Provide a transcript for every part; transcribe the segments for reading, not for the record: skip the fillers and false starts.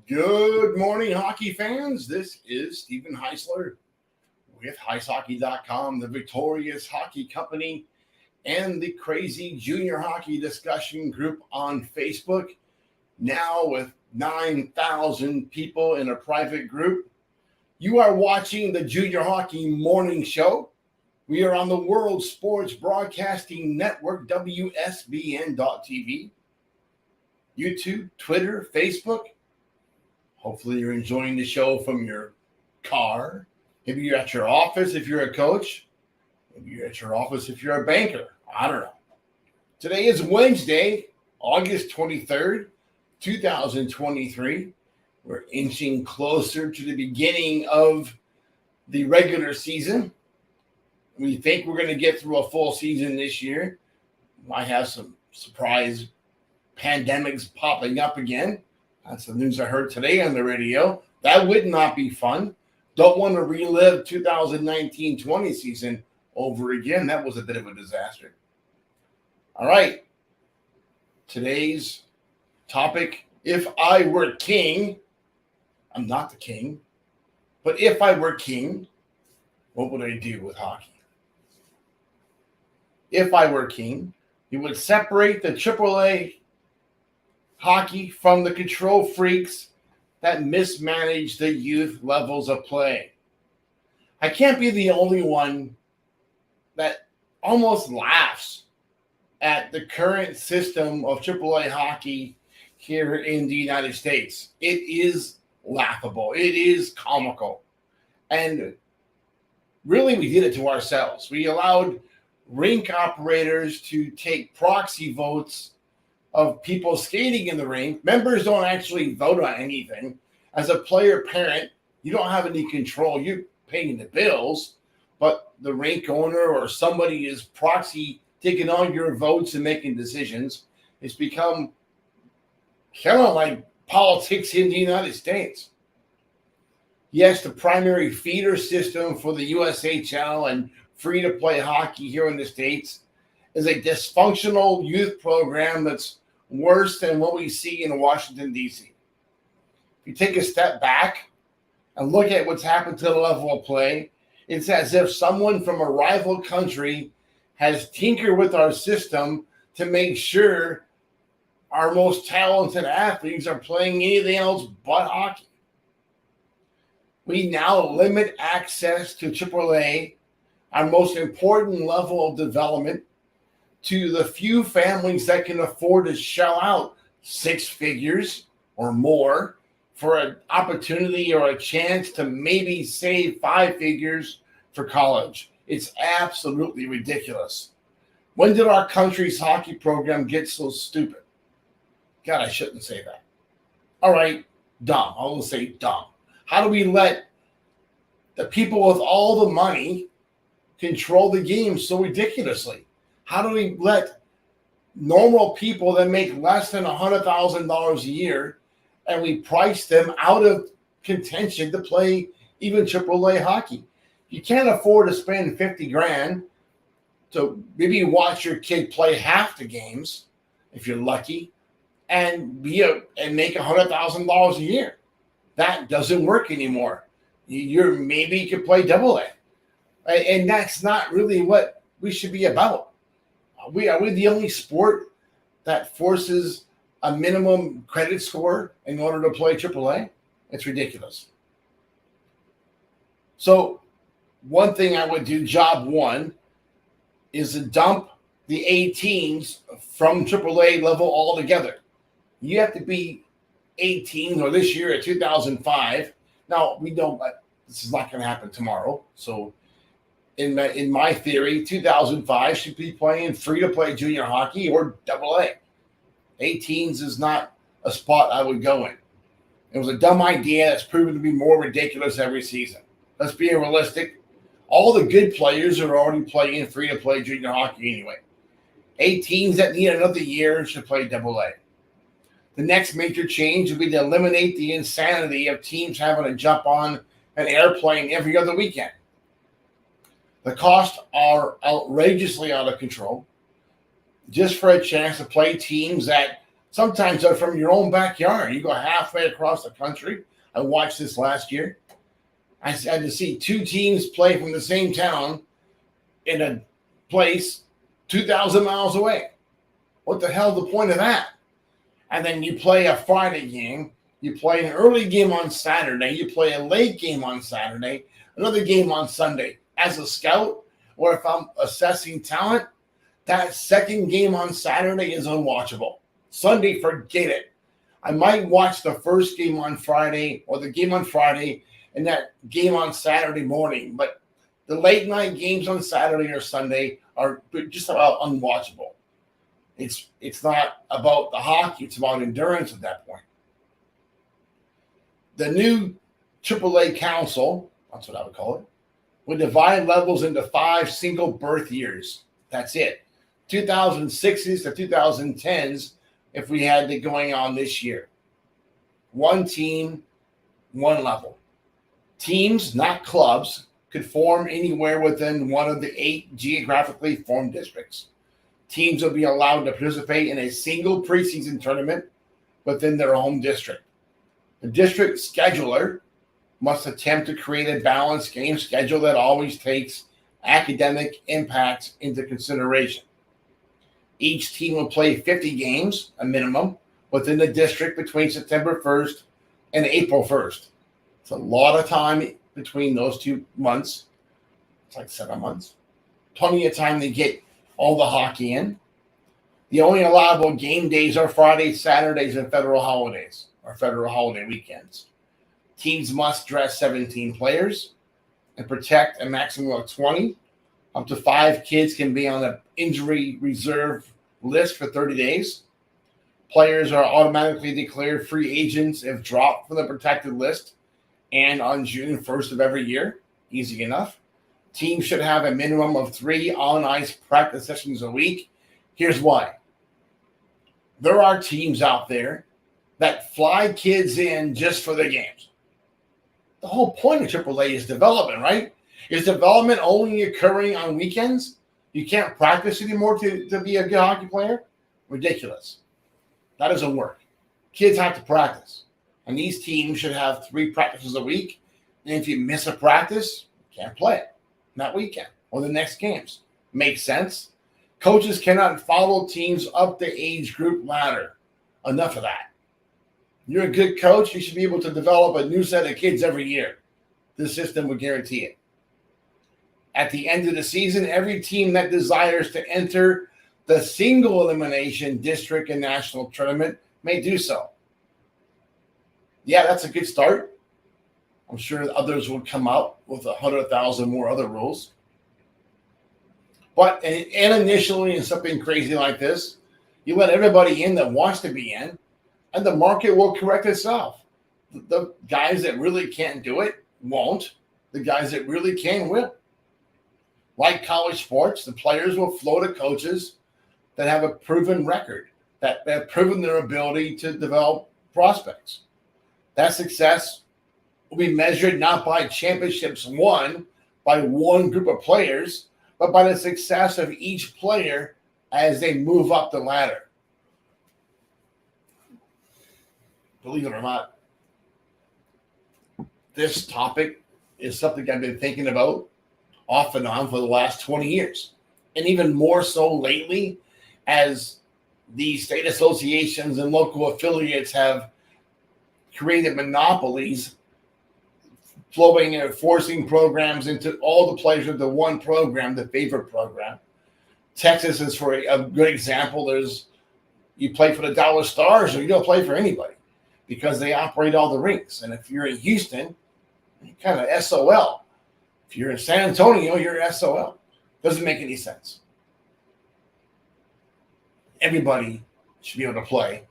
Good morning, hockey fans. This is Stephen Heisler with HeisHockey.com, the Victorious Hockey Company, and the Crazy Junior Hockey Discussion Group on Facebook. Now with 9,000 people in a private group. You are watching the Junior Hockey Morning Show. We are on the World Sports Broadcasting Network, WSBN.TV, YouTube, Twitter, Facebook. Hopefully you're enjoying the show from your car. Maybe you're at your office if you're a coach. Maybe you're at your office if you're a banker. I don't know. Today is Wednesday, August 23rd, 2023. We're inching closer to the beginning of the regular season. We think we're going to get through a full season this year. Might have some surprise pandemics popping up again. That's the news I heard today on the radio. That would not be fun. Don't want to relive 2019-20 season over again. That was a bit of a disaster. All right. Today's topic, if I were king, I'm not the king, but if I were king, what would I do with hockey? If I were king, you would separate the AAA hockey from the control freaks that mismanage the youth levels of play. I can't be the only one that almost laughs at the current system of AAA hockey here in the United States. It is laughable. It is comical. And really, we did it to ourselves. We allowed rink operators to take proxy votes of people skating in the rink. Members don't actually vote on anything. As a player parent, you don't have any control. You're paying the bills, but the rink owner or somebody is proxy taking all your votes and making decisions. It's become kind of like politics in the United States. Yes, the primary feeder system for the USHL and free-to-play hockey here in the States is a dysfunctional youth program that's worse than what we see in Washington, D.C. If you take a step back and look at what's happened to the level of play, it's as if someone from a rival country has tinkered with our system to make sure our most talented athletes are playing anything else but hockey. We now limit access to AAA, our most important level of development, to the few families that can afford to shell out six figures or more for an opportunity or a chance to maybe save five figures for college. It's absolutely ridiculous. When did our country's hockey program get so stupid? God, I shouldn't say that. All right, dumb. I will say dumb. How do we let the people with all the money control the game so ridiculously? How do we let normal people that make less than $100,000 a year and we price them out of contention to play even AAA hockey? You can't afford to spend $50,000 to maybe watch your kid play half the games, if you're lucky, and make $100,000 a year. That doesn't work anymore. Maybe you could play AA, and that's not really what we should be about. Are we the only sport that forces a minimum credit score in order to play AAA? It's ridiculous. So one thing I would do, job one, is to dump the 18s from AAA level altogether. You have to be 18, or this year at 2005. Now, we don't, this is not going to happen tomorrow. So in my theory, 2005 should be playing free-to-play junior hockey or AA. 18s is not a spot I would go in. It was a dumb idea that's proven to be more ridiculous every season. Let's be realistic. All the good players are already playing free-to-play junior hockey anyway. 18s that need another year should play AA. The next major change would be to eliminate the insanity of teams having to jump on an airplane every other weekend. The costs are outrageously out of control. Just for a chance to play teams that Sometimes they're from your own backyard. You go halfway across the country. I watched this last year. I had to see two teams play from the same town in a place 2,000 miles away. What the hell is the point of that? And then you play a Friday game. You play an early game on Saturday. You play a late game on Saturday. Another game on Sunday. As a scout, or if I'm assessing talent, that second game on Saturday is unwatchable. Sunday, forget it. I might watch the first game on Friday or the game on Friday and that game on Saturday morning. But the late night games on Saturday or Sunday are just about unwatchable. It's not about the hockey. It's about endurance at that point. The new AAA Council, that's what I would call it, would divide levels into 5 single birth years. That's it. 2006s to 2010s if we had it going on this year. One team, one level. Teams, not clubs, could form anywhere within one of the 8 geographically formed districts. Teams will be allowed to participate in a single preseason tournament within their home district. The district scheduler must attempt to create a balanced game schedule that always takes academic impacts into consideration. Each team will play 50 games, a minimum, within the district between September 1st and April 1st. It's a lot of time between those 2 months. It's like 7 months. Plenty of time to get all the hockey in. The only allowable game days are Fridays, Saturdays, and federal holidays, or federal holiday weekends. Teams must dress 17 players and protect a maximum of 20. Up to 5 kids can be on an injury reserve list for 30 days. Players are automatically declared free agents if dropped from the protected list and on June 1st of every year. Easy enough. Teams should have a minimum of 3 on-ice practice sessions a week. Here's why. There are teams out there that fly kids in just for the games. The whole point of AAA is development, right? Is development only occurring on weekends? You can't practice anymore to be a good hockey player? Ridiculous. That doesn't work. Kids have to practice. And these teams should have 3 practices a week. And if you miss a practice, you can't play it that weekend or the next games. Makes sense? Coaches cannot follow teams up the age group ladder. Enough of that. You're a good coach, you should be able to develop a new set of kids every year. This system would guarantee it. At the end of the season, every team that desires to enter the single elimination district and national tournament may do so. Yeah, that's a good start. I'm sure others will come out with 100,000 more other rules. But and initially in something crazy like this, you let everybody in that wants to be in, and the market will correct itself. The guys that really can't do it won't. The guys that really can will. Like college sports, the players will flow to coaches that have a proven record, that have proven their ability to develop prospects. That success will be measured not by championships won by one group of players, but by the success of each player as they move up the ladder. Believe it or not, this topic is something I've been thinking about off and on for the last 20 years. And even more so lately as the state associations and local affiliates have created monopolies, flowing and forcing programs into all the players of the one program, the favorite program. Texas is for a good example. You play for the Dallas Stars or you don't play for anybody because they operate all the rinks. And if you're in Houston, you're kind of SOL. If you're in San Antonio, you're SOL. Doesn't make any sense. Everybody should be able to play,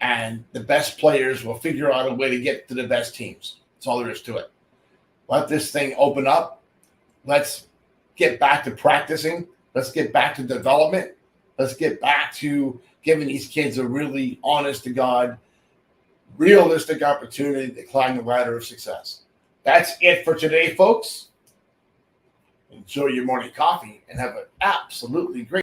and the best players will figure out a way to get to the best teams. That's all there is to it. Let this thing open up. Let's get back to practicing. Let's get back to development. Let's get back to giving these kids a really honest-to-God, realistic opportunity to climb the ladder of success. That's it for today, folks. Enjoy your morning coffee and have an absolutely great